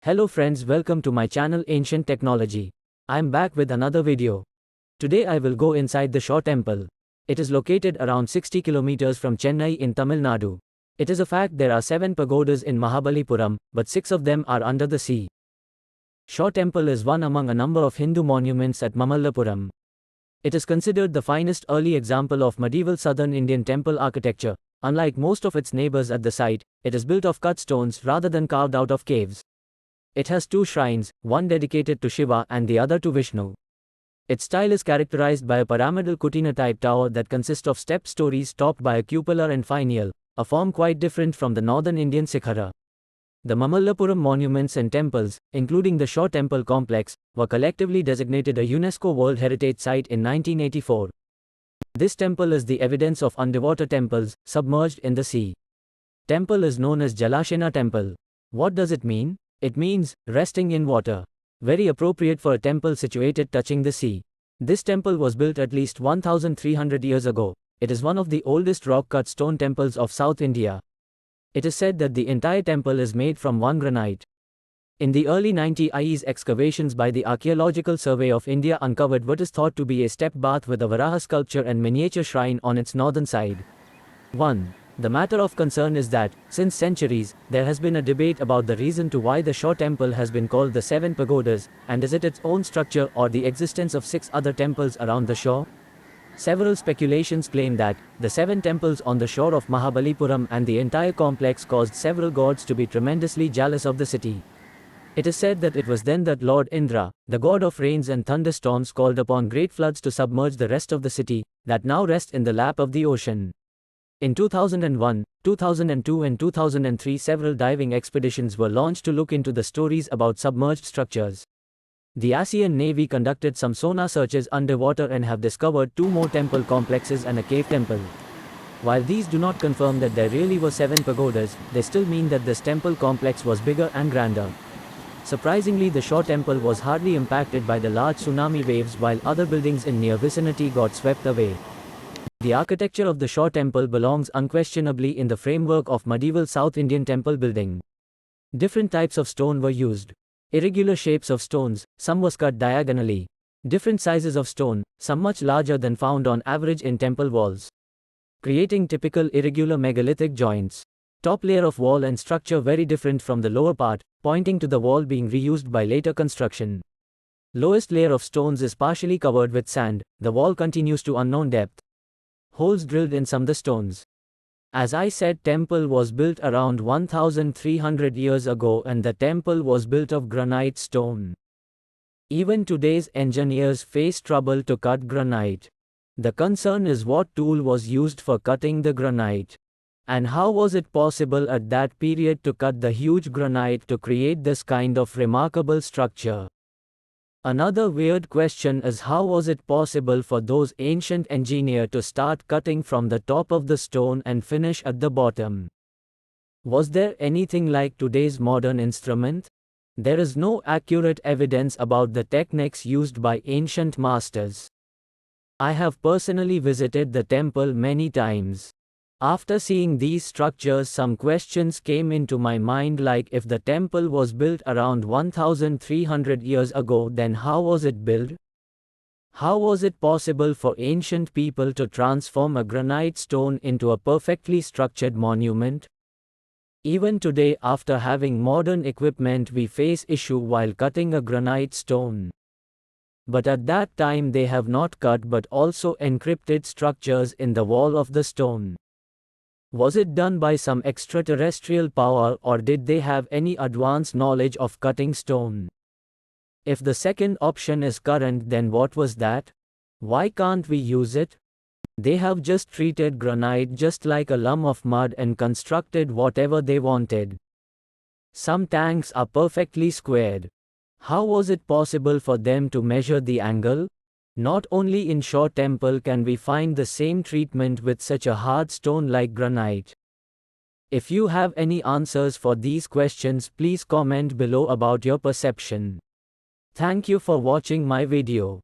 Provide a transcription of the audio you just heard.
Hello friends, welcome to my channel Ancient Technology. I'm back with another video. Today I will go inside the Shaw Temple. It is located around 60 kilometers from Chennai in Tamil Nadu. It is a fact there are 7 pagodas in Mahabalipuram, but 6 of them are under the sea. Shaw Temple is one among a number of Hindu monuments at Mamallapuram. It is considered the finest early example of medieval southern Indian temple architecture. Unlike most of its neighbors at the site, it is built of cut stones rather than carved out of caves. It has 2 shrines, one dedicated to Shiva and the other to Vishnu. Its style is characterized by a pyramidal kutina-type tower that consists of stepped stories topped by a cupola and finial, a form quite different from the northern Indian Sikhara. The Mamallapuram monuments and temples, including the Shaw Temple complex, were collectively designated a UNESCO World Heritage Site in 1984. This temple is the evidence of underwater temples, submerged in the sea. Temple is known as Jalashena Temple. What does it mean? It means, resting in water. Very appropriate for a temple situated touching the sea. This temple was built at least 1300 years ago. It is one of the oldest rock-cut stone temples of South India. It is said that the entire temple is made from one granite. In the early 90s excavations by the Archaeological Survey of India uncovered what is thought to be a step bath with a Varaha sculpture and miniature shrine on its northern side. 1. The matter of concern is that, since centuries, there has been a debate about the reason to why the Shaw Temple has been called the 7 pagodas, and is it its own structure or the existence of 6 other temples around the shore? Several speculations claim that, the 7 temples on the shore of Mahabalipuram and the entire complex caused several gods to be tremendously jealous of the city. It is said that it was then that Lord Indra, the god of rains and thunderstorms, called upon great floods to submerge the rest of the city, that now rests in the lap of the ocean. In 2001, 2002 and 2003 several diving expeditions were launched to look into the stories about submerged structures. The ASEAN Navy conducted some sonar searches underwater and have discovered 2 more temple complexes and a cave temple. While these do not confirm that there really were 7 pagodas, they still mean that this temple complex was bigger and grander. Surprisingly, the Shaw Temple was hardly impacted by the large tsunami waves, while other buildings in near vicinity got swept away. The architecture of the Shaw Temple belongs unquestionably in the framework of medieval South Indian temple building. Different types of stone were used. Irregular shapes of stones, some was cut diagonally. Different sizes of stone, some much larger than found on average in temple walls, creating typical irregular megalithic joints. Top layer of wall and structure very different from the lower part, pointing to the wall being reused by later construction. Lowest layer of stones is partially covered with sand, the wall continues to unknown depth. Holes drilled in some the stones. As I said, temple was built around 1300 years ago and the temple was built of granite stone. Even today's engineers face trouble to cut granite. The concern is what tool was used for cutting the granite. And how was it possible at that period to cut the huge granite to create this kind of remarkable structure? Another weird question is how was it possible for those ancient engineers to start cutting from the top of the stone and finish at the bottom? Was there anything like today's modern instrument? There is no accurate evidence about the techniques used by ancient masters. I have personally visited the temple many times. After seeing these structures, some questions came into my mind, like if the temple was built around 1300 years ago, then how was it built? How was it possible for ancient people to transform a granite stone into a perfectly structured monument? Even today, after having modern equipment, we face issue while cutting a granite stone. But at that time they have not cut but also encrypted structures in the wall of the stone. Was it done by some extraterrestrial power, or did they have any advanced knowledge of cutting stone? If the second option is current, then what was that? Why can't we use it? They have just treated granite just like a lump of mud and constructed whatever they wanted. Some tanks are perfectly squared. How was it possible for them to measure the angle? Not only in Shaw Temple can we find the same treatment with such a hard stone like granite. If you have any answers for these questions, please comment below about your perception. Thank you for watching my video.